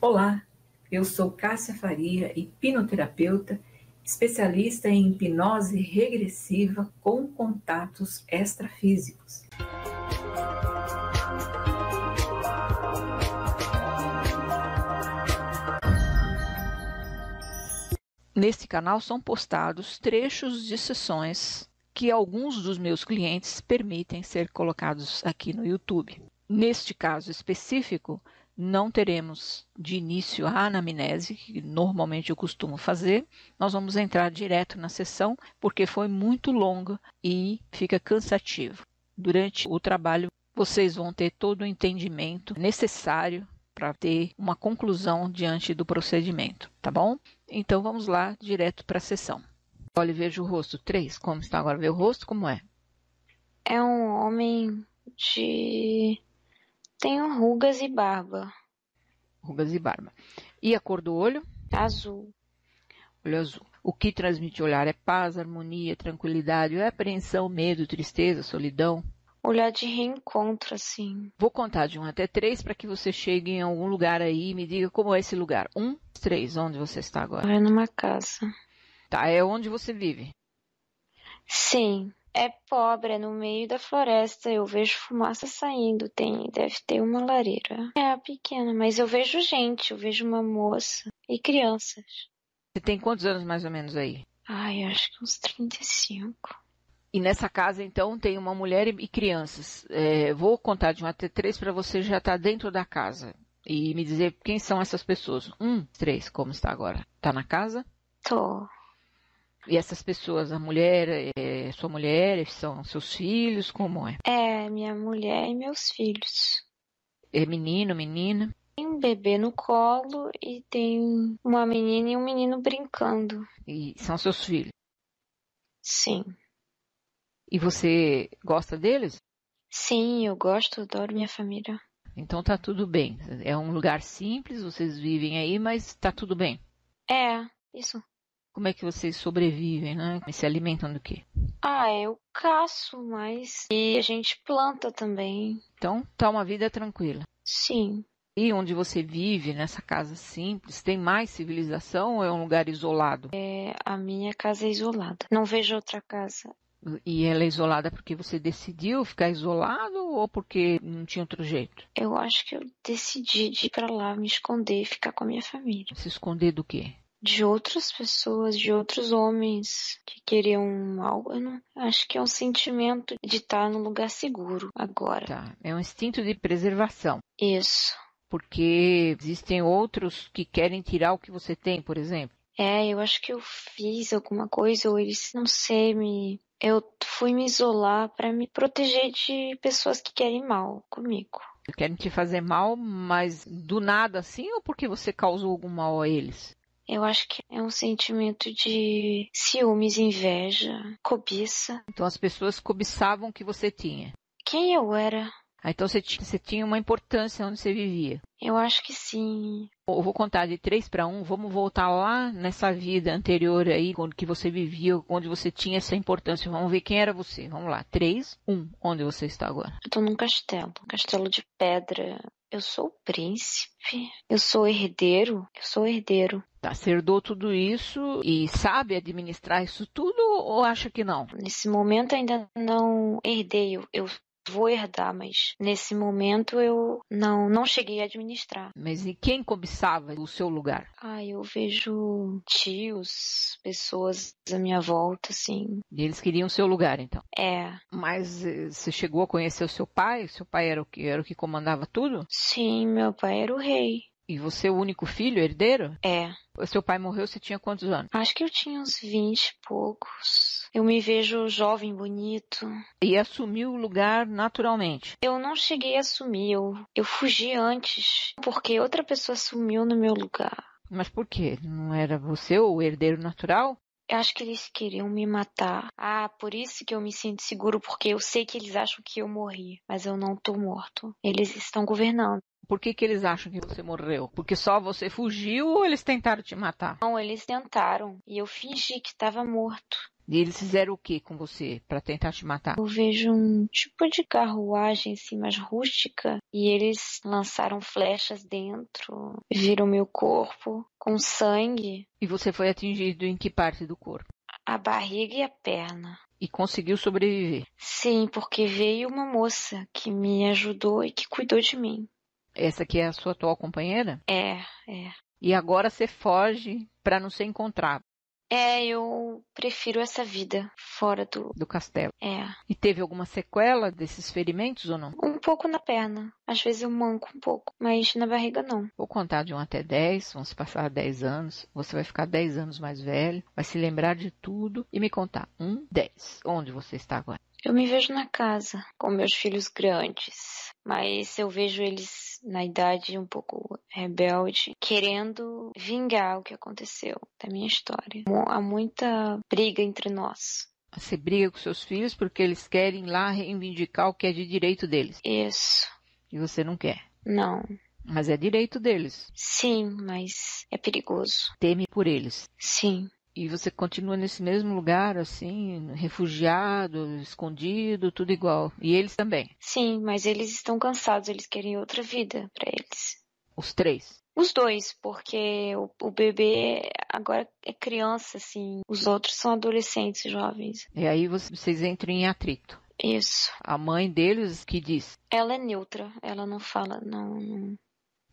Olá, eu sou Cássia Faria, hipnoterapeuta, especialista em hipnose regressiva com contatos extrafísicos. Neste canal são postados trechos de sessões que alguns dos meus clientes permitem ser colocados aqui no YouTube. Neste caso específico, não teremos de início a anamnese, que normalmente eu costumo fazer. Nós vamos entrar direto na sessão, porque foi muito longa e fica cansativo. Durante o trabalho, vocês vão ter todo o entendimento necessário para ter uma conclusão diante do procedimento, tá bom? Então vamos lá, direto para a sessão. Olha, veja o rosto 3, como está agora? Vê o rosto, como é? É um homem tem rugas e barba. Rugas e barba. E a cor do olho? Azul. Olho azul. O que transmite o olhar é paz, harmonia, tranquilidade, é apreensão, medo, tristeza, solidão? Olhar de reencontro, assim. Vou contar de 1 até 3 para que você chegue em algum lugar aí e me diga como é esse lugar. 1, 3, onde você está agora? É numa casa. Tá, é onde você vive? Sim. É pobre, é no meio da floresta. Eu vejo fumaça saindo. Deve ter uma lareira. É pequena, mas eu vejo gente. Eu vejo uma moça e crianças. Você tem quantos anos mais ou menos aí? Ai, acho que uns 35. E nessa casa, então, tem uma mulher e crianças. Vou contar de 1 até 3 para você já estar dentro da casa. E me dizer quem são essas pessoas. 1, 3, como está agora? Está na casa? Tô. E essas pessoas, a mulher, sua mulher, são seus filhos, como é? É, minha mulher e meus filhos. É menino, menina? Tem um bebê no colo e tem uma menina e um menino brincando. E são seus filhos? Sim. E você gosta deles? Sim, eu gosto, adoro minha família. Então tá tudo bem. É um lugar simples, vocês vivem aí, mas tá tudo bem. É, isso. Como é que vocês sobrevivem, né? E se alimentam do quê? Eu caço, mas... E a gente planta também. Então tá uma vida tranquila. Sim. E onde você vive, nessa casa simples, tem mais civilização ou é um lugar isolado? A minha casa é isolada. Não vejo outra casa. E ela é isolada porque você decidiu ficar isolado ou porque não tinha outro jeito? Eu acho que eu decidi de ir pra lá, me esconder e ficar com a minha família. Se esconder do quê? De outras pessoas, de outros homens que queriam mal. Eu não acho que é um sentimento de estar num lugar seguro agora. Tá, é um instinto de preservação. Isso. Porque existem outros que querem tirar o que você tem, por exemplo. Eu acho que eu fiz alguma coisa, ou eles, não sei, eu fui me isolar pra me proteger de pessoas que querem mal comigo. Querem te fazer mal, mas do nada assim ou porque você causou algum mal a eles? Eu acho que é um sentimento de ciúmes, inveja, cobiça. Então as pessoas cobiçavam o que você tinha. Quem eu era? Então você tinha uma importância onde você vivia. Eu acho que sim. Eu vou contar de 3 para 1, vamos voltar lá nessa vida anterior aí, onde que você vivia, onde você tinha essa importância. Vamos ver quem era você. Vamos lá, 3, 1, onde você está agora? Eu tô num castelo, um castelo de pedra. Eu sou o príncipe? Eu sou herdeiro? Eu sou herdeiro. Tá, você herdou tudo isso e sabe administrar isso tudo ou acha que não? Nesse momento ainda não herdei, eu vou herdar, mas nesse momento eu não cheguei a administrar. Mas e quem cobiçava o seu lugar? Eu vejo tios, pessoas à minha volta, assim. E eles queriam o seu lugar, então? É. Mas você chegou a conhecer o seu pai? O seu pai era o que comandava tudo? Sim, meu pai era o rei. E você é o único filho, herdeiro? É. O seu pai morreu, você tinha quantos anos? Acho que eu tinha uns 20 e poucos. Eu me vejo jovem, bonito. E assumiu o lugar naturalmente? Eu não cheguei a assumir, eu fugi antes, porque outra pessoa assumiu no meu lugar. Mas por quê? Não era você o herdeiro natural? Eu acho que eles queriam me matar. Por isso que eu me sinto seguro, porque eu sei que eles acham que eu morri, mas eu não tô morto. Eles estão governando. Por que eles acham que você morreu? Porque só você fugiu ou eles tentaram te matar? Não, eles tentaram. E eu fingi que estava morto. E eles fizeram o que com você para tentar te matar? Eu vejo um tipo de carruagem assim, mais rústica, e eles lançaram flechas dentro, viram meu corpo com sangue, E você foi atingido em que parte do corpo? a barriga e a perna. E conseguiu sobreviver? Sim, porque veio uma moça que me ajudou e que cuidou de mim. Essa aqui é a sua atual companheira? É. E agora você foge para não ser encontrado Eu prefiro essa vida fora do castelo. É. E teve alguma sequela desses ferimentos ou não? Um pouco na perna. Às vezes eu manco um pouco, mas na barriga não. Vou contar de 1 até 10, vão se passar 10 anos, você vai ficar 10 anos mais velho, vai se lembrar de tudo e me contar. 1, 10. Onde você está agora? Eu me vejo na casa, com meus filhos grandes, mas eu vejo eles na idade um pouco rebelde, querendo vingar o que aconteceu da minha história. Há muita briga entre nós. Você briga com seus filhos porque eles querem lá reivindicar o que é de direito deles. Isso. E você não quer. Não. Mas é direito deles. Sim, mas é perigoso. Teme por eles. Sim. E você continua nesse mesmo lugar, assim, refugiado, escondido, tudo igual. E eles também? Sim, mas eles estão cansados, eles querem outra vida para eles. Os 3? Os 2, porque o bebê agora é criança, assim. Os outros são adolescentes, jovens. E aí vocês entram em atrito. Isso. A mãe deles que diz? Ela é neutra, ela não fala, não...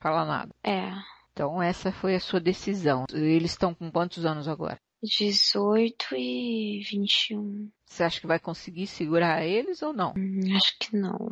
Fala nada. É. Então essa foi a sua decisão. Eles estão com quantos anos agora? 18 e 21. Você acha que vai conseguir segurar eles ou não? Acho que não.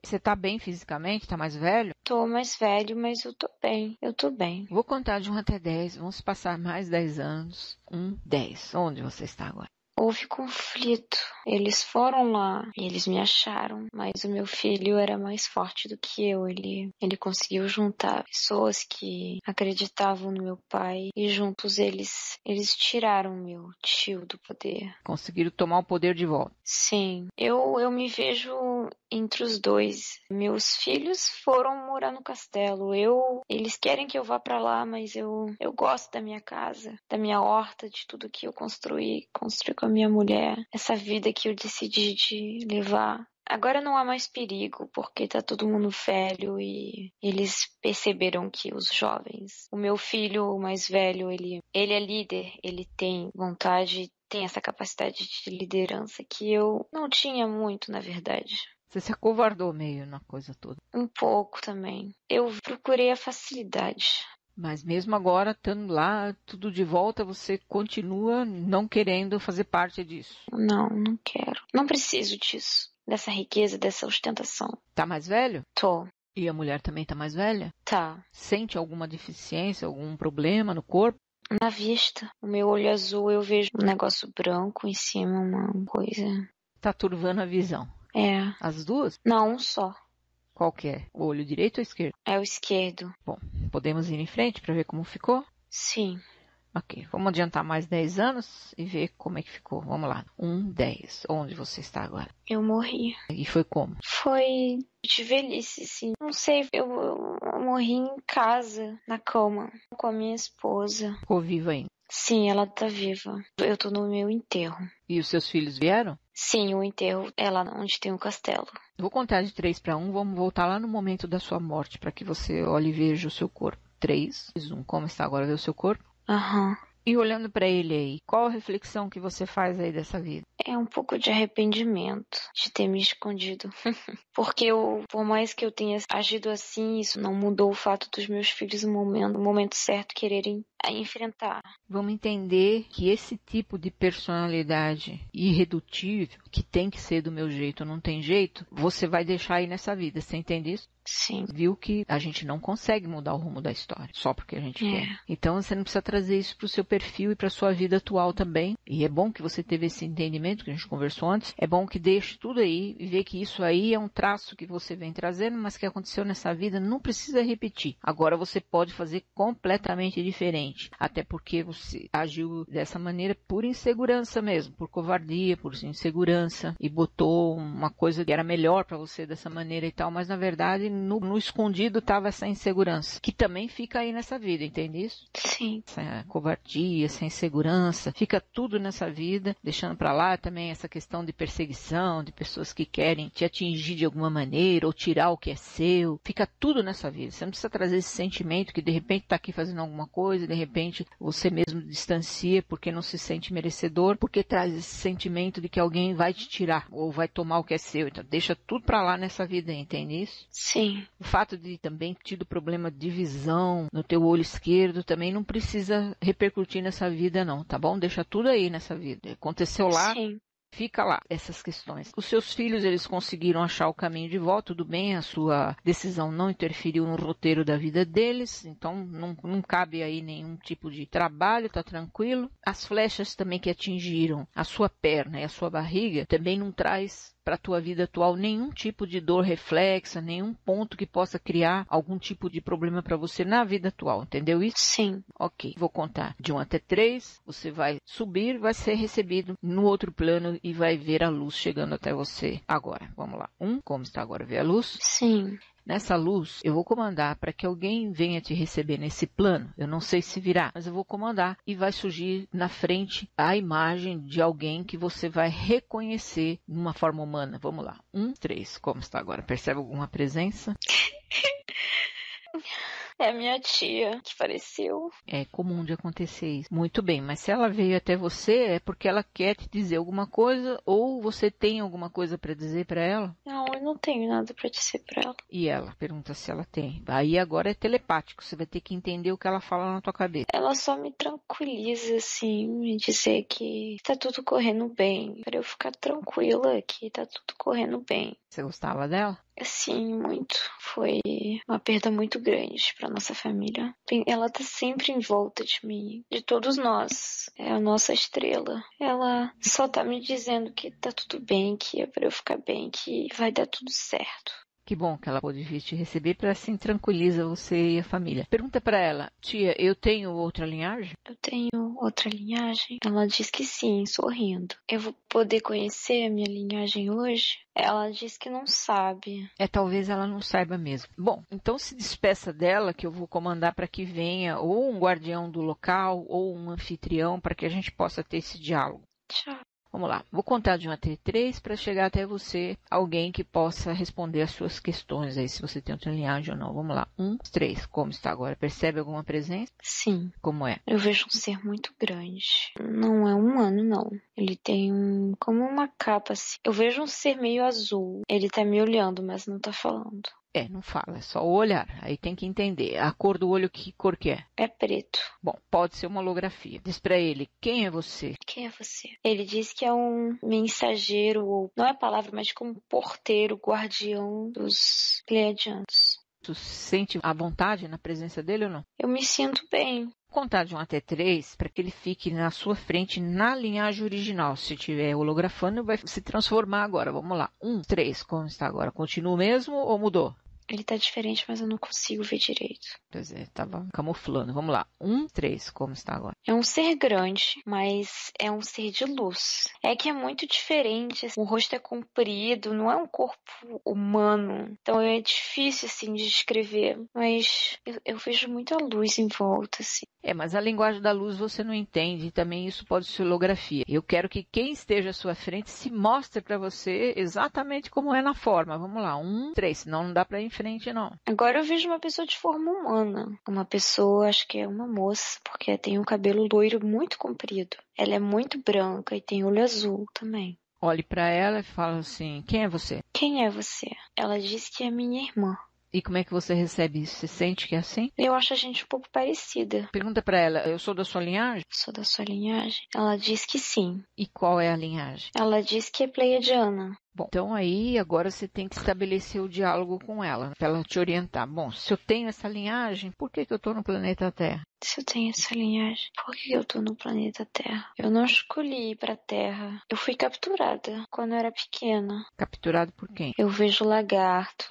Você tá bem fisicamente? Tá mais velho? Tô mais velho, mas eu tô bem. Eu tô bem. Vou contar de 1 até 10. Vamos se passar mais 10 anos. 1, 10. Onde você está agora? Houve conflito. Eles foram lá, eles me acharam, mas o meu filho era mais forte do que eu. Ele conseguiu juntar pessoas que acreditavam no meu pai e juntos eles tiraram meu tio do poder. Conseguiram tomar o poder de volta. Sim, eu me vejo entre os dois. Meus filhos foram morar no castelo. Eles querem que eu vá pra lá, mas eu gosto da minha casa, da minha horta, de tudo que eu construí com a minha mulher. Essa vida que eu decidi de levar. Agora não há mais perigo, porque tá todo mundo velho e eles perceberam que os jovens... O meu filho mais velho, ele é líder, ele tem vontade, tem essa capacidade de liderança que eu não tinha muito, na verdade. Você se acovardou meio na coisa toda. Um pouco também. Eu procurei a facilidade. Mas mesmo agora, estando lá, tudo de volta, você continua não querendo fazer parte disso. Não quero. Não preciso disso. Dessa riqueza, dessa ostentação. Tá mais velho? Tô. E a mulher também tá mais velha? Tá. Sente alguma deficiência, algum problema no corpo? Na vista. O meu olho azul, eu vejo um negócio branco em cima, uma coisa. Tá turvando a visão. É. As duas? Não, um só. Qual que é? O olho direito ou esquerdo? É o esquerdo. Bom, podemos ir em frente para ver como ficou? Sim. Ok, vamos adiantar mais 10 anos e ver como é que ficou. Vamos lá. 1, 10. Onde você está agora? Eu morri. E foi como? Foi de velhice, sim. Não sei, eu morri em casa, na cama, com a minha esposa. Ficou viva ainda? Sim, ela tá viva. Eu tô no meu enterro. E os seus filhos vieram? Sim, o enterro é lá onde tem o castelo. Vou contar de 3 para 1. Vamos voltar lá no momento da sua morte para que você olhe e veja o seu corpo. 3, 1. Como está agora? Vê o seu corpo? Aham. E olhando para ele aí, qual a reflexão que você faz aí dessa vida? É um pouco de arrependimento de ter me escondido. Porque por mais que eu tenha agido assim, isso não mudou o fato dos meus filhos no momento certo quererem enfrentar. Vamos entender que esse tipo de personalidade irredutível, que tem que ser do meu jeito, não tem jeito, você vai deixar aí nessa vida. Você entende isso? Sim. Viu que a gente não consegue mudar o rumo da história, só porque a gente quer. Então você não precisa trazer isso para o seu perfil e para a sua vida atual também. E é bom que você teve esse entendimento que a gente conversou antes. É bom que deixe tudo aí e ver que isso aí é um traço que você vem trazendo, mas que aconteceu nessa vida, não precisa repetir. Agora você pode fazer completamente diferente. consciente, até porque você agiu dessa maneira por insegurança mesmo, por covardia, por insegurança, e botou uma coisa que era melhor para você dessa maneira e tal, mas na verdade no escondido estava essa insegurança, que também fica aí nessa vida, entende isso? Sim. Essa covardia, essa insegurança, fica tudo nessa vida, deixando para lá também essa questão de perseguição, de pessoas que querem te atingir de alguma maneira, ou tirar o que é seu, fica tudo nessa vida. Você não precisa trazer esse sentimento que de repente está aqui fazendo alguma coisa, de repente você mesmo distancia porque não se sente merecedor, porque traz esse sentimento de que alguém vai te tirar, ou vai tomar o que é seu. Então deixa tudo para lá nessa vida, entende isso? Sim. O fato de também ter tido problema de visão no teu olho esquerdo também não precisa repercutir nessa vida não, tá bom? Deixa tudo aí nessa vida. Aconteceu lá, Sim. fica lá, essas questões. Os seus filhos, eles conseguiram achar o caminho de volta, tudo bem, a sua decisão não interferiu no roteiro da vida deles, então não cabe aí nenhum tipo de trabalho, tá tranquilo. As flechas também que atingiram a sua perna e a sua barriga, também não traz para a tua vida atual nenhum tipo de dor reflexa, nenhum ponto que possa criar algum tipo de problema para você na vida atual, entendeu isso? Sim. Ok, vou contar de 1 até 3, você vai subir, vai ser recebido no outro plano e vai ver a luz chegando até você agora. Vamos lá. 1, como está agora? Vê a luz? Sim. Nessa luz, eu vou comandar para que alguém venha te receber nesse plano. Eu não sei se virá, mas eu vou comandar e vai surgir na frente a imagem de alguém que você vai reconhecer numa forma humana. Vamos lá. 1, 3, como está agora? Percebe alguma presença? É a minha tia que faleceu. É comum de acontecer isso. Muito bem, mas se ela veio até você é porque ela quer te dizer alguma coisa ou você tem alguma coisa para dizer para ela? Não, eu não tenho nada pra dizer pra ela. E ela pergunta se ela tem. Aí agora é telepático, você vai ter que entender o que ela fala na tua cabeça. Ela só me tranquiliza, assim, me dizer que tá tudo correndo bem. Pra eu ficar tranquila que tá tudo correndo bem. Você gostava dela? Assim, muito. Foi uma perda muito grande pra nossa família. Ela tá sempre em volta de mim, de todos nós. É a nossa estrela. Ela só tá me dizendo que tá tudo bem, que é pra eu ficar bem, que vai dar tudo certo. Que bom que ela pôde vir te receber, para assim tranquiliza você e a família. Pergunta para ela, tia, eu tenho outra linhagem? Eu tenho outra linhagem? Ela diz que sim, sorrindo. Eu vou poder conhecer a minha linhagem hoje? Ela diz que não sabe. Talvez ela não saiba mesmo. Bom, então se despeça dela, que eu vou comandar para que venha ou um guardião do local ou um anfitrião para que a gente possa ter esse diálogo. Tchau. Vamos lá, vou contar de 1 até 3 para chegar até você, alguém que possa responder as suas questões aí, se você tem outra linhagem ou não. Vamos lá, 1, 3, como está agora? Percebe alguma presença? Sim. Como é? Eu vejo um ser muito grande. Não é humano, não. Ele tem como uma capa assim. Eu vejo um ser meio azul. Ele tá me olhando, mas não tá falando. Não fala, é só o olhar. Aí tem que entender. A cor do olho, que cor que é? É preto. Bom, pode ser uma holografia. Diz pra ele, quem é você? Quem é você? Ele diz que é um mensageiro, ou não é a palavra, mas como porteiro, guardião dos Pleiadianos. Tu se sente à vontade na presença dele ou não? Eu me sinto bem. Vou contar de 1 até 3 para que ele fique na sua frente na linhagem original. Se tiver holografando, vai se transformar agora. Vamos lá. 1, 3, como está agora? Continua o mesmo ou mudou? Ele tá diferente, mas eu não consigo ver direito. Pois é, tava camuflando. Vamos lá. 1, 3, como está agora? É um ser grande, mas é um ser de luz. É que é muito diferente. O rosto é comprido, não é um corpo humano. Então é difícil, assim, de descrever. Mas eu vejo muita luz em volta, assim. Mas a linguagem da luz você não entende, e também isso pode ser holografia. Eu quero que quem esteja à sua frente se mostre para você exatamente como é na forma. Vamos lá, 1, 3, senão não dá para ir em frente, não. Agora eu vejo uma pessoa de forma humana. Uma pessoa, acho que é uma moça, porque tem um cabelo loiro muito comprido. Ela é muito branca e tem olho azul também. Olhe para ela e fala assim, quem é você? Quem é você? Ela diz que é minha irmã. E como é que você recebe isso? Você sente que é assim? Eu acho a gente um pouco parecida. Pergunta pra ela, eu sou da sua linhagem? Sou da sua linhagem? Ela diz que sim. E qual é a linhagem? Ela diz que é pleiadiana. Bom, então aí agora você tem que estabelecer o diálogo com ela, pra ela te orientar. Bom, se eu tenho essa linhagem, por que eu tô no planeta Terra? Se eu tenho essa linhagem, por que eu tô no planeta Terra? Eu não escolhi ir pra Terra. Eu fui capturada quando eu era pequena. Capturado por quem? Eu vejo lagarto.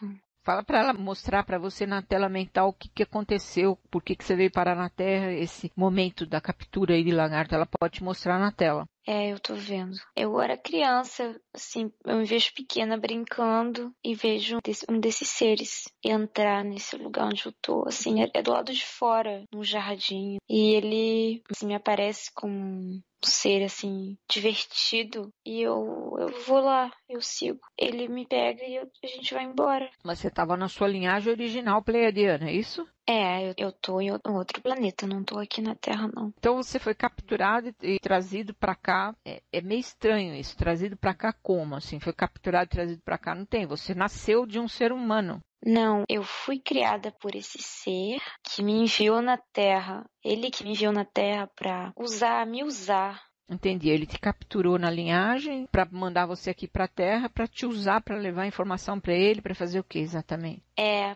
Fala para ela mostrar para você na tela mental o que aconteceu, por que você veio parar na Terra, esse momento da captura aí de lagarto, ela pode te mostrar na tela. Eu tô vendo. Eu era criança, assim, eu me vejo pequena brincando e vejo um desses seres entrar nesse lugar onde eu tô, assim, é do lado de fora, num jardim. E ele, assim, me aparece como um ser, assim, divertido. E eu vou lá, eu sigo. Ele me pega e a gente vai embora. Mas você estava na sua linhagem original pleiadiana, é isso? Eu tô em outro planeta, não tô aqui na Terra, não. Então você foi capturado e trazido para cá. É meio estranho isso, trazido para cá como? Assim, foi capturado e trazido para cá? Não tem, você nasceu de um ser humano. Não, eu fui criada por esse ser que me enviou na Terra. Ele que me enviou na Terra pra me usar. Entendi, ele te capturou na linhagem para mandar você aqui para a Terra, para te usar, para levar informação para ele, para fazer o que exatamente?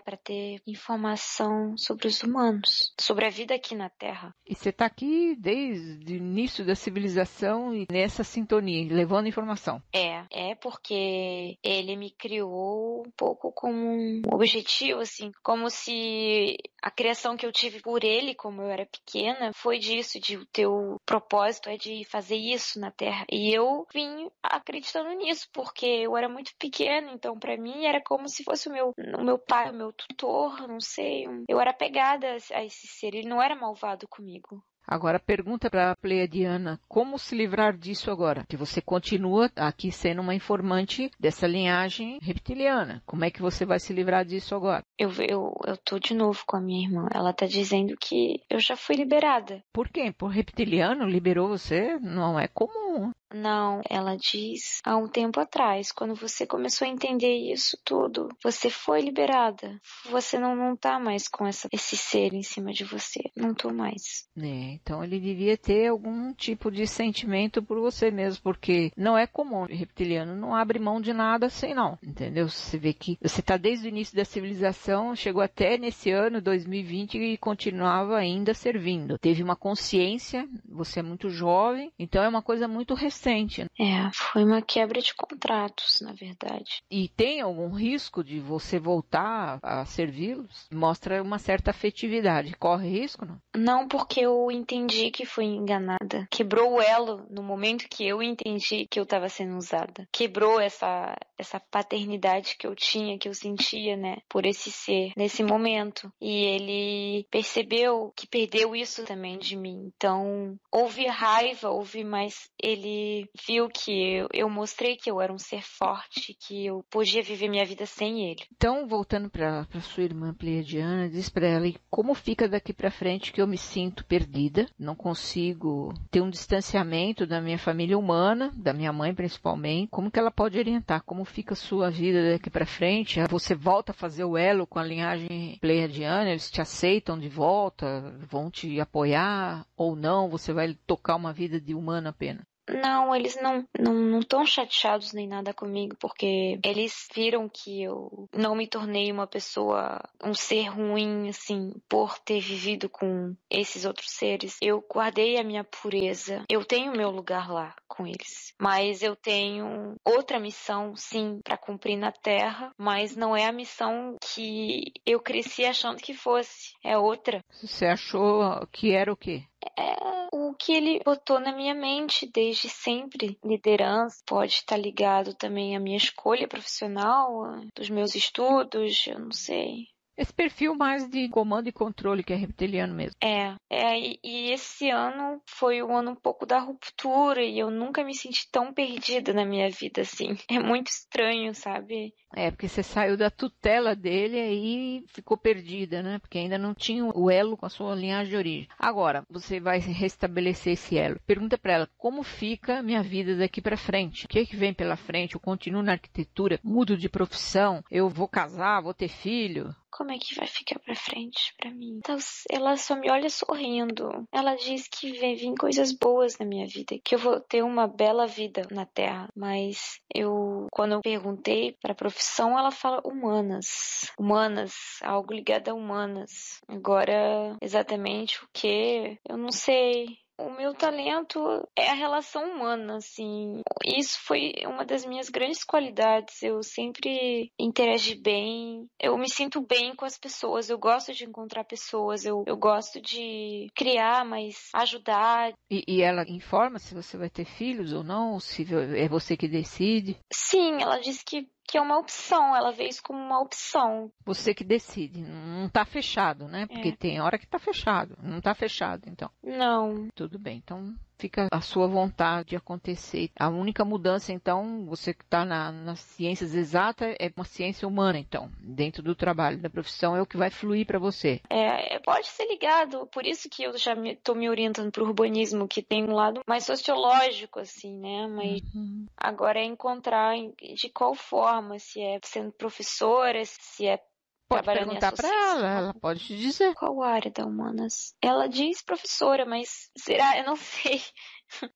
Para ter informação sobre os humanos, sobre a vida aqui na Terra. E você está aqui desde o início da civilização e nessa sintonia, levando informação. É porque ele me criou um pouco como um objetivo, assim, como se a criação que eu tive por ele, como eu era pequena, foi disso, de o teu propósito é de fazer isso na Terra. E eu vim acreditando nisso, porque eu era muito pequena, então para mim era como se fosse o meu pai, o meu tutor, não sei. Eu era apegada a esse ser, ele não era malvado comigo. Agora pergunta para a Pleiadiana, como se livrar disso agora? Que você continua aqui sendo uma informante dessa linhagem reptiliana. Como é que você vai se livrar disso agora? Eu tô de novo com a minha irmã. Ela tá dizendo que eu já fui liberada. Por quê? Por reptiliano liberou você? Não é comum. Não, ela diz há um tempo atrás, quando você começou a entender isso tudo, você foi liberada. Você não tá mais com esse ser em cima de você. Não tô mais. Então ele devia ter algum tipo de sentimento por você mesmo, porque não é comum. O reptiliano não abre mão de nada assim, não. Entendeu? Você vê que você tá desde o início da civilização, chegou até nesse ano, 2020, e continuava ainda servindo. Teve uma consciência, você é muito jovem, então é uma coisa muito recente. Foi uma quebra de contratos, na verdade. E tem algum risco de você voltar a servi-los? Mostra uma certa afetividade. Corre risco, não? Não, porque eu entendi que fui enganada. Quebrou o elo no momento que eu entendi que eu estava sendo usada. Quebrou essa paternidade que eu tinha, que eu sentia, né, por esse ser nesse momento. E ele percebeu que perdeu isso também de mim. Então, houve raiva, mas ele viu que eu mostrei que eu era um ser forte, que eu podia viver minha vida sem ele. Então, voltando para sua irmã Pleiadiana, diz para ela como fica daqui para frente que eu me sinto perdida, não consigo ter um distanciamento da minha família humana, da minha mãe principalmente. Como que ela pode orientar? Como fica a sua vida daqui para frente? Você volta a fazer o elo com a linhagem Pleiadiana? Eles te aceitam de volta? Vão te apoiar? Ou não? Você vai tocar uma vida de humano apenas? Não, eles não estão chateados nem nada comigo, porque eles viram que eu não me tornei um ser ruim, assim, por ter vivido com esses outros seres. Eu guardei a minha pureza. Eu tenho meu lugar lá com eles. Mas eu tenho outra missão, sim, para cumprir na Terra, mas não é a missão que eu cresci achando que fosse. É outra. Você achou que era o quê? O que ele botou na minha mente desde sempre. Liderança pode estar ligado também à minha escolha profissional, dos meus estudos, eu não sei. Esse perfil mais de comando e controle, que é reptiliano mesmo. E esse ano foi um ano um pouco da ruptura e eu nunca me senti tão perdida na minha vida, assim. É muito estranho, sabe? Porque você saiu da tutela dele e ficou perdida, né? Porque ainda não tinha o elo com a sua linhagem de origem. Agora, você vai restabelecer esse elo. Pergunta para ela, como fica a minha vida daqui para frente? O que vem pela frente? Eu continuo na arquitetura? Mudo de profissão? Eu vou casar? Vou ter filho? Como é que vai ficar pra frente pra mim? Então, ela só me olha sorrindo. Ela diz que vai vir coisas boas na minha vida, que eu vou ter uma bela vida na Terra. Mas quando eu perguntei pra profissão, ela fala humanas. Humanas, algo ligado a humanas. Agora, exatamente o que? Eu não sei. o meu talento é a relação humana, assim. Isso foi uma das minhas grandes qualidades. Eu sempre interagi bem. Eu me sinto bem com as pessoas. Eu gosto de encontrar pessoas. Eu gosto de criar, mas ajudar. E ela informa se você vai ter filhos ou não? Se é você que decide? Sim, ela disse que é uma opção. Ela vê isso como uma opção. Você que decide. Não tá fechado, né? Porque tem hora que tá fechado. Não tá fechado, então. Não. Tudo bem. Então, fica a sua vontade de acontecer. A única mudança, então, você que está nas ciências exatas, é uma ciência humana, então. Dentro do trabalho, da profissão, é o que vai fluir para você. Pode ser ligado. Por isso que eu já estou me orientando para o urbanismo, que tem um lado mais sociológico, assim, né? Mas agora é encontrar de qual forma, se é sendo professora, se é pode perguntar para ela pode te dizer. Qual área da humanas? Ela diz professora, mas será? Eu não sei.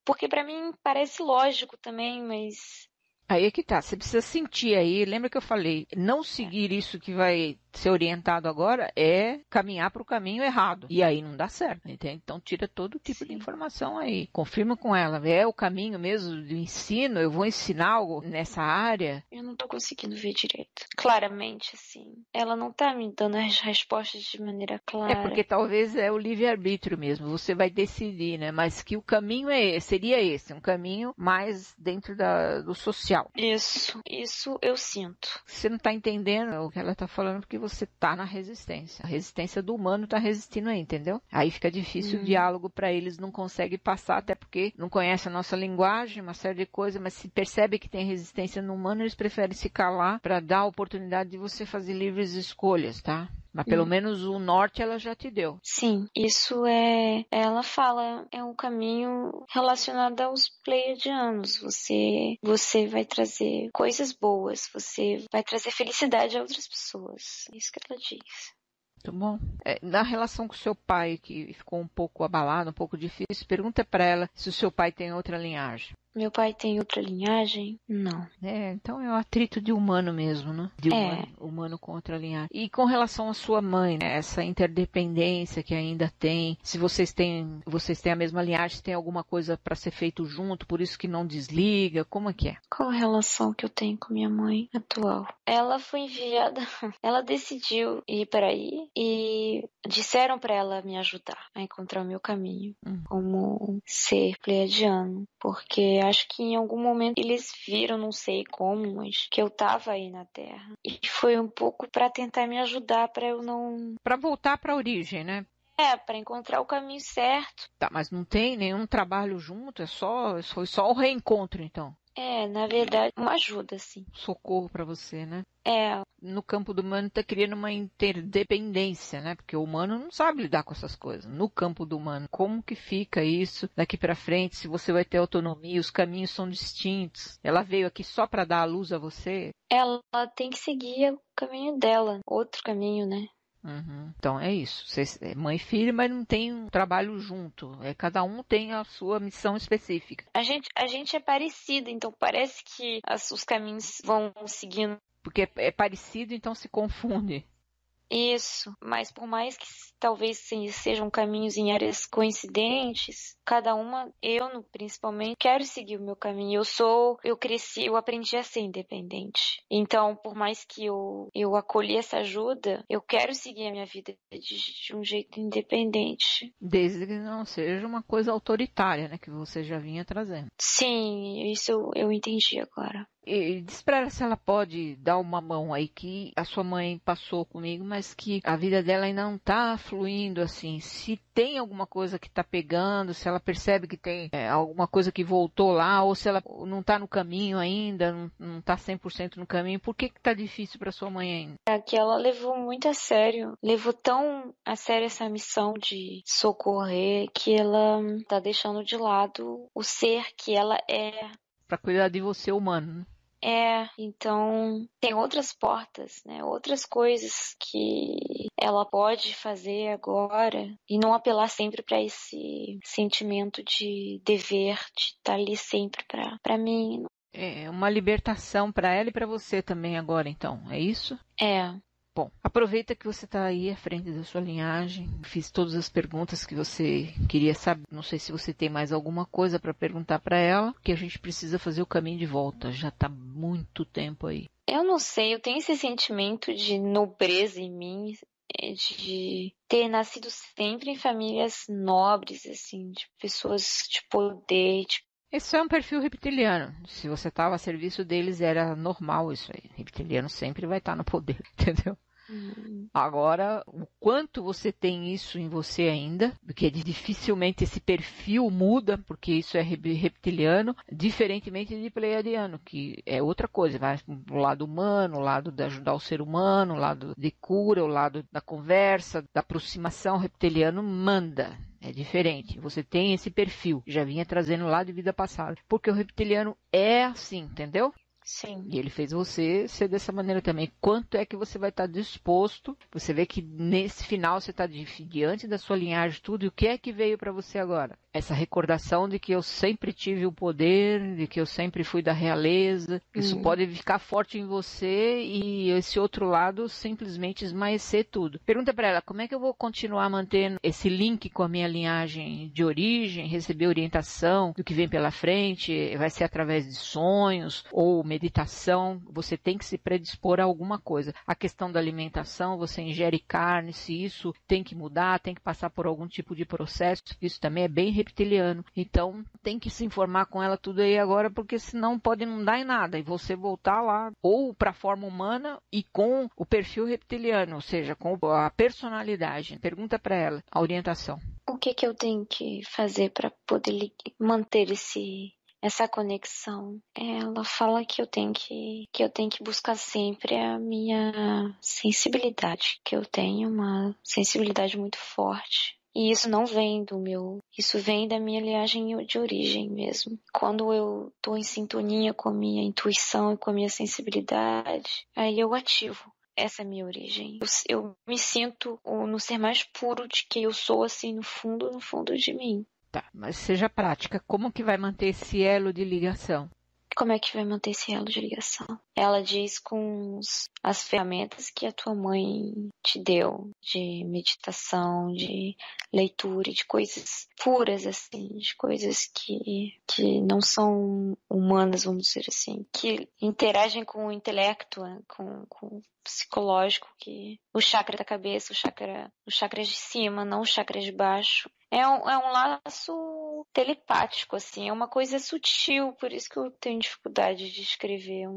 Porque para mim parece lógico também, mas... Aí é que tá, você precisa sentir aí, lembra que eu falei, não seguir isso que vai ser orientado agora é caminhar para o caminho errado. E aí não dá certo, entende? Então tira todo tipo de informação aí. Confirma com ela, é o caminho mesmo do ensino? Eu vou ensinar algo nessa área? Eu não tô conseguindo ver direito. Claramente, assim. Ela não tá me dando as respostas de maneira clara. É porque talvez é o livre-arbítrio mesmo, você vai decidir, né? Mas que o caminho seria esse, um caminho mais dentro do social. Isso eu sinto. Você não tá entendendo o que ela tá falando porque você tá na resistência. A resistência do humano tá resistindo aí, entendeu? Aí fica difícil o diálogo para eles, não consegue passar, até porque não conhece a nossa linguagem, uma série de coisas, mas se percebe que tem resistência no humano, eles preferem se calar para dar a oportunidade de você fazer livres escolhas, tá? Mas pelo menos o norte ela já te deu. Sim, isso ela fala, é um caminho relacionado aos pleiadianos. Você vai trazer coisas boas, você vai trazer felicidade a outras pessoas. É isso que ela diz. Muito bom. Na relação com o seu pai, que ficou um pouco abalado, um pouco difícil, pergunta para ela se o seu pai tem outra linhagem. Meu pai tem outra linhagem? Não. Então é um atrito de humano mesmo, né? De humano com outra linhagem. E com relação à sua mãe, né? Essa interdependência que ainda tem, se vocês têm a mesma linhagem, se tem alguma coisa para ser feito junto, por isso que não desliga, como é que é? Qual a relação que eu tenho com minha mãe atual? Ela foi enviada, ela decidiu ir para aí e disseram para ela me ajudar a encontrar o meu caminho como ser pleiadiano, porque acho que em algum momento eles viram, não sei como, mas que eu tava aí na Terra. E foi um pouco para tentar me ajudar para eu não... Para voltar para a origem, né? Para encontrar o caminho certo. Tá, mas não tem nenhum trabalho junto, foi só o reencontro, então. Na verdade, uma ajuda, assim. Socorro para você, né? No campo do humano está criando uma interdependência, né? Porque o humano não sabe lidar com essas coisas. No campo do humano, como que fica isso daqui para frente? Se você vai ter autonomia, os caminhos são distintos. Ela veio aqui só para dar a luz a você? Ela tem que seguir o caminho dela, outro caminho, né? Então é isso. Você é mãe e filha, mas não tem um trabalho junto. Cada um tem a sua missão específica. A gente é parecido, então parece que os caminhos vão seguindo. Porque é parecido, então se confunde. Isso, mas por mais que talvez sejam caminhos em áreas coincidentes, cada uma, eu principalmente, quero seguir o meu caminho. Eu cresci, eu aprendi a ser independente. Então, por mais que eu acolhi essa ajuda, eu quero seguir a minha vida de um jeito independente. Desde que não seja uma coisa autoritária, né, que você já vinha trazendo. Sim, isso eu entendi agora. E diz pra ela se ela pode dar uma mão aí, que a sua mãe passou comigo, mas que a vida dela ainda não tá fluindo assim. Se tem alguma coisa que tá pegando, se ela percebe que tem alguma coisa que voltou lá, ou se ela não tá no caminho ainda, não tá 100% no caminho, por que tá difícil pra sua mãe ainda? É que ela levou muito a sério, levou tão a sério essa missão de socorrer, que ela tá deixando de lado o ser que ela é. Pra cuidar de você, humano, né? Então tem outras portas, né? Outras coisas que ela pode fazer agora e não apelar sempre para esse sentimento de dever, de estar ali sempre para mim. É uma libertação para ela e para você também agora, então, é isso? Bom, aproveita que você está aí à frente da sua linhagem. Fiz todas as perguntas que você queria saber. Não sei se você tem mais alguma coisa para perguntar para ela, porque a gente precisa fazer o caminho de volta. Já está muito tempo aí. Eu não sei, eu tenho esse sentimento de nobreza em mim, de ter nascido sempre em famílias nobres, assim, de pessoas de poder. Esse é um perfil reptiliano. Se você estava a serviço deles, era normal isso aí. Reptiliano sempre vai estar no poder, entendeu? Agora, o quanto você tem isso em você ainda, porque dificilmente esse perfil muda, porque isso é reptiliano, diferentemente de pleiadiano, que é outra coisa, vai pro lado humano, o lado de ajudar o ser humano, o lado de cura, o lado da conversa, da aproximação. Reptiliano manda. É diferente. Você tem esse perfil, já vinha trazendo lá de vida passada, porque o reptiliano é assim, entendeu? Sim. E ele fez você ser dessa maneira também. Quanto é que você vai estar disposto? Você vê que nesse final você está diante da sua linhagem, tudo. E o que é que veio para você agora? Essa recordação de que eu sempre tive o poder, de que eu sempre fui da realeza. Isso pode ficar forte em você e esse outro lado simplesmente esmaecer tudo. Pergunta para ela, como é que eu vou continuar mantendo esse link com a minha linhagem de origem, receber orientação do que vem pela frente? Vai ser através de sonhos ou meditação? Você tem que se predispor a alguma coisa. A questão da alimentação, você ingere carne, se isso tem que mudar, tem que passar por algum tipo de processo, isso também é bem reptiliano. Então, tem que se informar com ela tudo aí agora, porque senão pode não dar em nada, e você voltar lá, ou para a forma humana e com o perfil reptiliano, ou seja, com a personalidade. Pergunta para ela a orientação. O que eu tenho que fazer para poder manter essa conexão? Ela fala que eu tenho que buscar sempre a minha sensibilidade, que eu tenho uma sensibilidade muito forte. E isso não vem isso vem da minha linhagem de origem mesmo. Quando eu tô em sintonia com a minha intuição e com a minha sensibilidade, aí eu ativo. Essa é a minha origem. Eu me sinto no ser mais puro de que eu sou, assim, no fundo de mim. Tá, mas seja prática. Como que vai manter esse elo de ligação? Como é que vai manter esse elo de ligação? Ela diz com as ferramentas que a tua mãe te deu, de meditação, de leitura, de coisas puras, assim, de coisas que não são humanas, vamos dizer assim, que interagem com o intelecto, com o psicológico, que o chakra da cabeça, o chakra de cima, não o chakra de baixo. É um laço telepático, assim, é uma coisa sutil, por isso que eu tenho dificuldade de escrever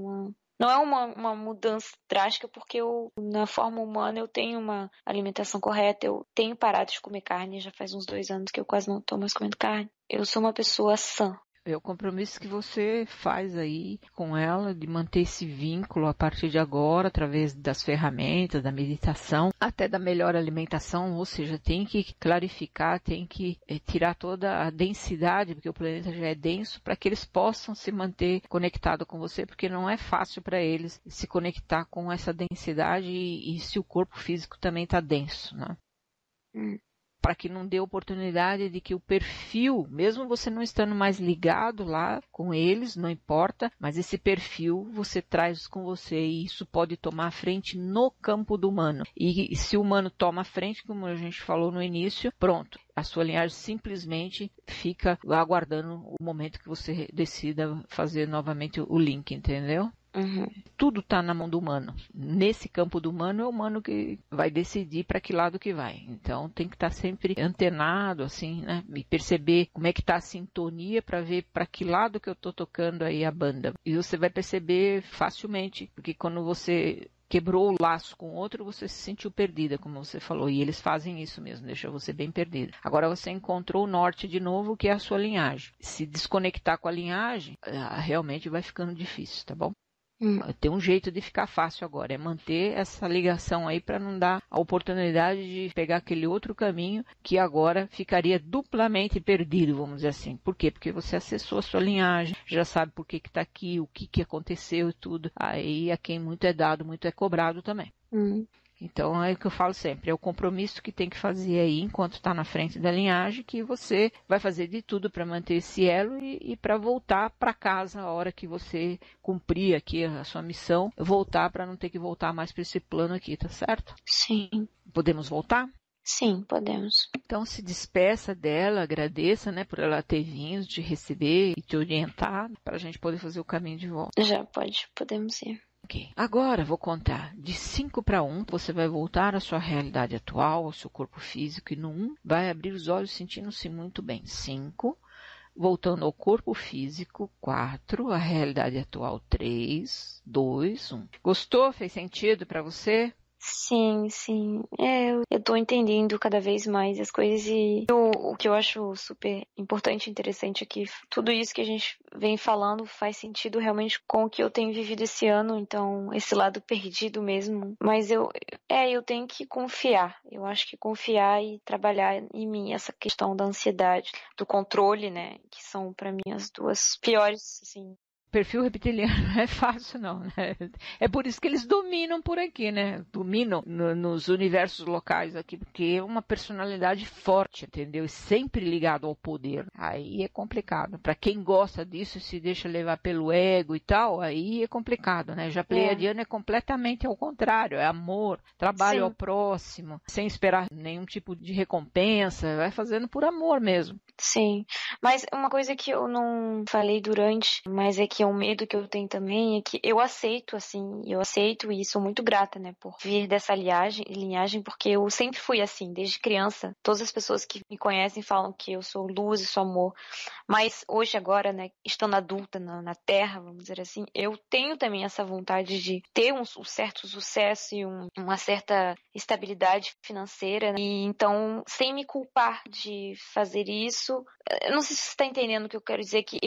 Não é uma mudança drástica, porque na forma humana eu tenho uma alimentação correta, eu tenho parado de comer carne, já faz uns 2 anos que eu quase não estou mais comendo carne. Eu sou uma pessoa sã. É o compromisso que você faz aí com ela de manter esse vínculo a partir de agora, através das ferramentas, da meditação, até da melhor alimentação, ou seja, tem que clarificar, tem que tirar toda a densidade, porque o planeta já é denso, para que eles possam se manter conectados com você, porque não é fácil para eles se conectar com essa densidade e se o corpo físico também está denso, né? Para que não dê oportunidade de que o perfil, mesmo você não estando mais ligado lá com eles, não importa, mas esse perfil você traz com você e isso pode tomar a frente no campo do humano. E se o humano toma a frente, como a gente falou no início, pronto, a sua linhagem simplesmente fica aguardando o momento que você decida fazer novamente o link, entendeu? Tudo está na mão do humano. Nesse campo do humano é o humano que vai decidir para que lado que vai. Então tem que estar sempre antenado, assim, né? E perceber como é que está a sintonia para ver para que lado que eu estou tocando aí a banda. E você vai perceber facilmente, porque quando você quebrou o laço com outro, você se sentiu perdida, como você falou. E eles fazem isso mesmo, deixa você bem perdida. Agora você encontrou o norte de novo, que é a sua linhagem. Se desconectar com a linhagem, realmente vai ficando difícil, tá bom? Tem um jeito de ficar fácil agora, é manter essa ligação aí para não dar a oportunidade de pegar aquele outro caminho que agora ficaria duplamente perdido, vamos dizer assim. Por quê? Porque você acessou a sua linhagem, já sabe por que está aqui, o que aconteceu e tudo. Aí a quem muito é dado, muito é cobrado também. Então é o que eu falo sempre, é o compromisso que tem que fazer aí enquanto está na frente da linhagem, que você vai fazer de tudo para manter esse elo e para voltar para casa a hora que você cumprir aqui a sua missão, voltar para não ter que voltar mais para esse plano aqui, tá certo? Sim. Podemos voltar? Sim, podemos. Então se despeça dela, agradeça, né, por ela ter vindo, te receber e te orientar para a gente poder fazer o caminho de volta. Já podemos ir. Ok. Agora vou contar de 5 para 1, você vai voltar à sua realidade atual, ao seu corpo físico, e no 1 vai abrir os olhos sentindo-se muito bem. 5, voltando ao corpo físico. 4, a realidade atual. 3, 2, 1. Gostou? Fez sentido para você? Sim. Eu tô entendendo cada vez mais as coisas e o que eu acho super importante e interessante é que tudo isso que a gente vem falando faz sentido realmente com o que eu tenho vivido esse ano, então esse lado perdido mesmo. Mas eu tenho que confiar. Eu acho que confiar e trabalhar em mim essa questão da ansiedade, do controle, né, que são pra mim as duas piores, assim. Perfil reptiliano não é fácil, não, né? É por isso que eles dominam por aqui, né? Dominam nos universos locais aqui, porque é uma personalidade forte, entendeu? E sempre ligado ao poder. Aí é complicado. Para quem gosta disso e se deixa levar pelo ego e tal, aí é complicado, né? Já pleiadiano é completamente ao contrário. É amor, trabalho ao próximo, sem esperar nenhum tipo de recompensa. Vai fazendo por amor mesmo. Sim, mas uma coisa que eu não falei durante, mas é que é um medo que eu tenho também, é que eu aceito e sou muito grata, né, por vir dessa linhagem, porque eu sempre fui assim, desde criança. Todas as pessoas que me conhecem falam que eu sou luz e sou amor, mas hoje agora, né, estando adulta na Terra, vamos dizer assim, eu tenho também essa vontade de ter um certo sucesso e uma certa estabilidade financeira, né? E então, sem me culpar de fazer isso, eu não sei se você está entendendo o que eu quero dizer, que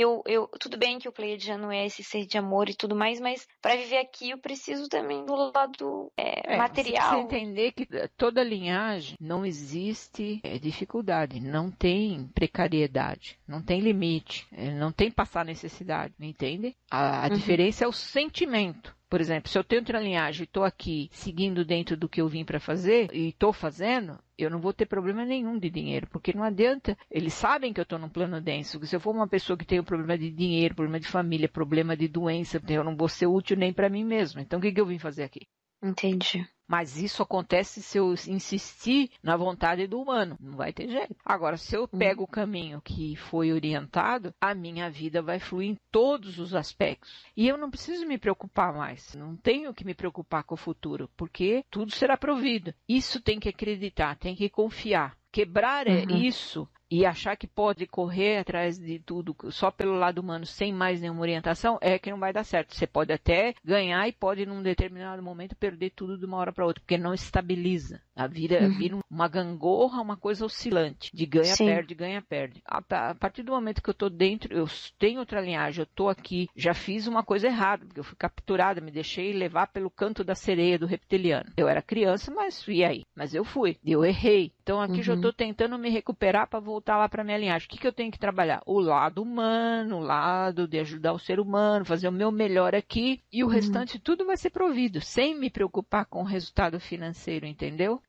tudo bem que o pleiadiano é esse ser de amor e tudo mais, mas para viver aqui eu preciso também do lado material. Você entender que toda linhagem não existe dificuldade, não tem precariedade, não tem limite, não tem passar necessidade, me entende? A diferença é o sentimento. Por exemplo, se eu tenho outra linhagem e estou aqui seguindo dentro do que eu vim para fazer e estou fazendo, eu não vou ter problema nenhum de dinheiro, porque não adianta, eles sabem que eu estou num plano denso, se eu for uma pessoa que tem um problema de dinheiro, problema de família, problema de doença, eu não vou ser útil nem para mim mesmo. Então o que eu vim fazer aqui? Entendi. Mas isso acontece se eu insistir na vontade do humano. Não vai ter jeito. Agora, se eu pego o caminho que foi orientado, a minha vida vai fluir em todos os aspectos. E eu não preciso me preocupar mais. Não tenho que me preocupar com o futuro, porque tudo será provido. Isso tem que acreditar, tem que confiar. Quebrar isso e achar que pode correr atrás de tudo só pelo lado humano, sem mais nenhuma orientação, é que não vai dar certo. Você pode até ganhar e pode, num determinado momento, perder tudo de uma hora para outra, porque não estabiliza. A vida vira uma gangorra, uma coisa oscilante, de ganha-perde, ganha-perde. A partir do momento que eu estou dentro, eu tenho outra linhagem, eu estou aqui, já fiz uma coisa errada, porque eu fui capturada, me deixei levar pelo canto da sereia do reptiliano. Eu era criança, mas e aí? Mas eu fui, eu errei. Então aqui já estou tentando me recuperar para voltar lá para minha linhagem. O que eu tenho que trabalhar? O lado humano, o lado de ajudar o ser humano, fazer o meu melhor aqui, e o restante tudo vai ser provido, sem me preocupar com o resultado financeiro, entendeu?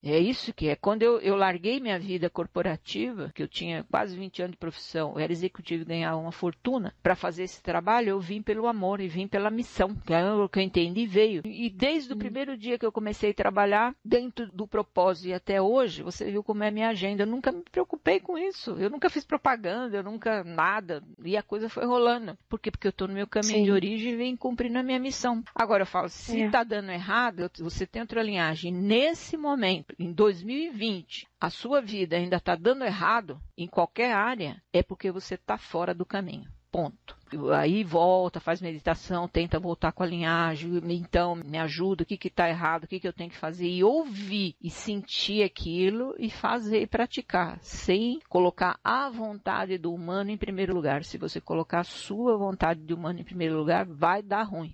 É isso que é. Quando eu larguei minha vida corporativa, que eu tinha quase 20 anos de profissão, eu era executivo e ganhava uma fortuna, para fazer esse trabalho eu vim pelo amor e vim pela missão, que é o que eu entendi e veio. E desde o primeiro dia que eu comecei a trabalhar dentro do propósito e até hoje, você viu como é a minha agenda. Eu nunca me preocupei com isso. Eu nunca fiz propaganda, eu nunca nada. E a coisa foi rolando. Por quê? Porque eu estou no meu caminho de origem e vim cumprindo a minha missão. Agora eu falo, se está dando errado, você tem outra linhagem. Nesse momento, em 2020, a sua vida ainda está dando errado em qualquer área, é porque você está fora do caminho. Ponto. Aí volta, faz meditação, tenta voltar com a linhagem, então me ajuda, o que está errado, o que eu tenho que fazer, e ouvir e sentir aquilo e fazer e praticar, sem colocar a vontade do humano em primeiro lugar. Se você colocar a sua vontade do humano em primeiro lugar, vai dar ruim.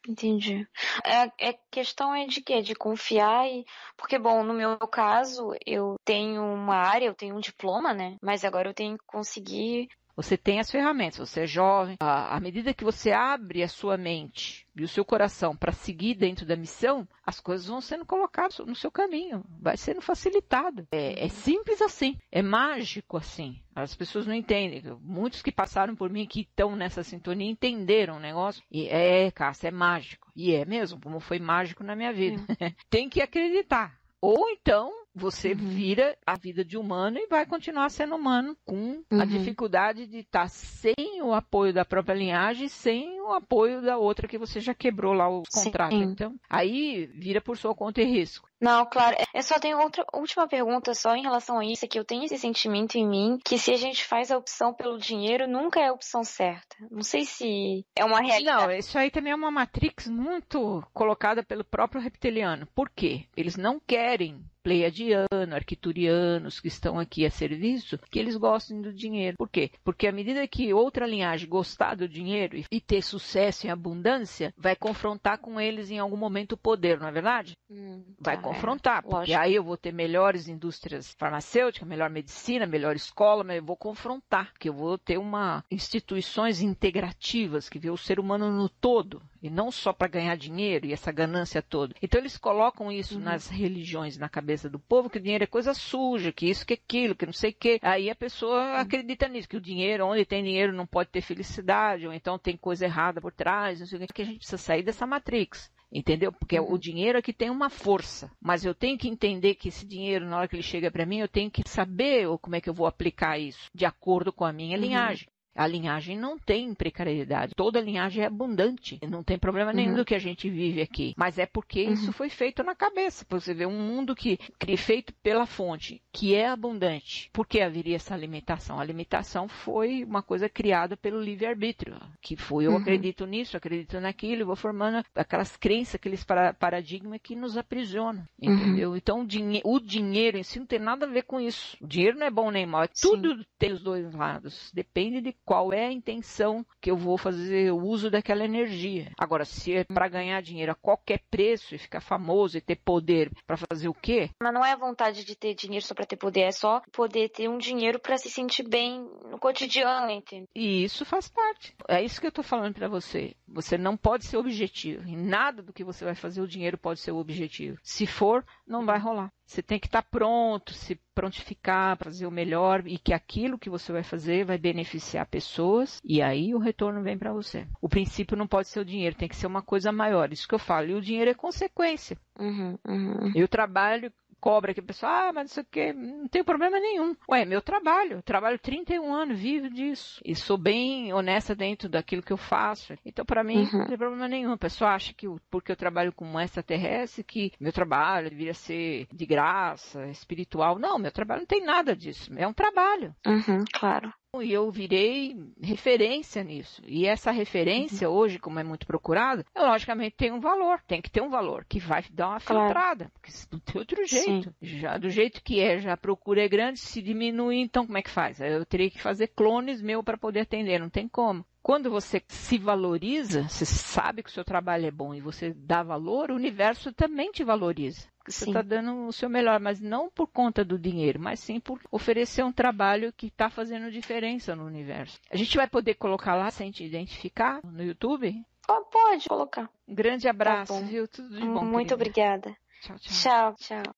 Entendi. A questão é de quê? De confiar Porque, bom, no meu caso, eu tenho uma área, eu tenho um diploma, né? Mas agora eu tenho que conseguir Você tem as ferramentas, você é jovem. À medida que você abre a sua mente e o seu coração para seguir dentro da missão, as coisas vão sendo colocadas no seu caminho, vai sendo facilitado. É simples assim, é mágico assim. As pessoas não entendem. Muitos que passaram por mim, que estão nessa sintonia, entenderam o negócio. E Cássia, é mágico. E é mesmo, como foi mágico na minha vida. Tem que acreditar. Ou então você vira a vida de humano e vai continuar sendo humano com a dificuldade de estar sem o apoio da própria linhagem, sem o apoio da outra que você já quebrou lá os contratos. Então, aí vira por sua conta e risco. Não, claro. Eu só tenho outra última pergunta só em relação a isso, é que eu tenho esse sentimento em mim que se a gente faz a opção pelo dinheiro, nunca é a opção certa. Não sei se é uma realidade. Não, isso aí também é uma matrix muito colocada pelo próprio reptiliano. Por quê? Eles não querem pleiadiano, arquiturianos que estão aqui a serviço, que eles gostem do dinheiro. Por quê? Porque à medida que outra linhagem gostar do dinheiro e ter sucesso em abundância, vai confrontar com eles em algum momento o poder, não é verdade? Vai confrontar, porque lógico. Aí eu vou ter melhores indústrias farmacêuticas, melhor medicina, melhor escola, mas eu vou confrontar, porque eu vou ter instituições integrativas que vê o ser humano no todo, e não só para ganhar dinheiro e essa ganância toda. Então eles colocam isso nas religiões, na cabeça do povo, que o dinheiro é coisa suja, que isso, que aquilo, que não sei o quê. Aí a pessoa acredita nisso, que o dinheiro, onde tem dinheiro não pode ter felicidade, ou então tem coisa errada por trás, não sei o quê, que a gente precisa sair dessa matrix. Entendeu? Porque o dinheiro aqui tem uma força, mas eu tenho que entender que esse dinheiro, na hora que ele chega para mim, eu tenho que saber como é que eu vou aplicar isso, de acordo com a minha linhagem. A linhagem não tem precariedade. Toda linhagem é abundante. Não tem problema nenhum do que a gente vive aqui. Mas é porque isso foi feito na cabeça. Você vê um mundo que feito pela fonte, que é abundante. Por que haveria essa limitação? A limitação foi uma coisa criada pelo livre-arbítrio. Que foi, eu acredito nisso, acredito naquilo, vou formando aquelas crenças, aqueles paradigmas que nos aprisionam. Entendeu? Então, o dinheiro em si não tem nada a ver com isso. O dinheiro não é bom nem mal. Tudo tem os dois lados. Depende de qual é a intenção que eu vou fazer o uso daquela energia. Agora, se é para ganhar dinheiro a qualquer preço e ficar famoso e ter poder para fazer o quê? Mas não é a vontade de ter dinheiro só para ter poder, é só poder ter um dinheiro para se sentir bem no cotidiano, entendeu? E isso faz parte. É isso que eu estou falando para você. Você não pode ser objetivo. Em nada do que você vai fazer o dinheiro pode ser o objetivo. Se for, não vai rolar. Você tem que estar pronto, se prontificar, fazer o melhor e que aquilo que você vai fazer vai beneficiar pessoas e aí o retorno vem para você. O princípio não pode ser o dinheiro, tem que ser uma coisa maior. Isso que eu falo. E o dinheiro é consequência. E o trabalho cobra que a pessoa, mas não sei o que, não tem problema nenhum. Ué, meu trabalho, eu trabalho 31 anos, vivo disso. E sou bem honesta dentro daquilo que eu faço. Então, para mim, não tem problema nenhum. A pessoa acha que porque eu trabalho como extraterrestre, que meu trabalho deveria ser de graça, espiritual. Não, meu trabalho não tem nada disso. É um trabalho. Claro. E eu virei referência nisso. E essa referência, hoje, como é muito procurada, logicamente tem um valor. Tem que ter um valor que vai dar uma filtrada. Porque não tem outro jeito. Já, do jeito que já a procura é grande, se diminuir, então como é que faz? Eu teria que fazer clones meu para poder atender. Não tem como. Quando você se valoriza, você sabe que o seu trabalho é bom e você dá valor, o universo também te valoriza. Porque você está dando o seu melhor, mas não por conta do dinheiro, mas sim por oferecer um trabalho que está fazendo diferença no universo. A gente vai poder colocar lá, sem te identificar, no YouTube? Pode colocar. Um grande abraço, viu? Tudo de bom, Muito querida. obrigada. Tchau, tchau. Tchau.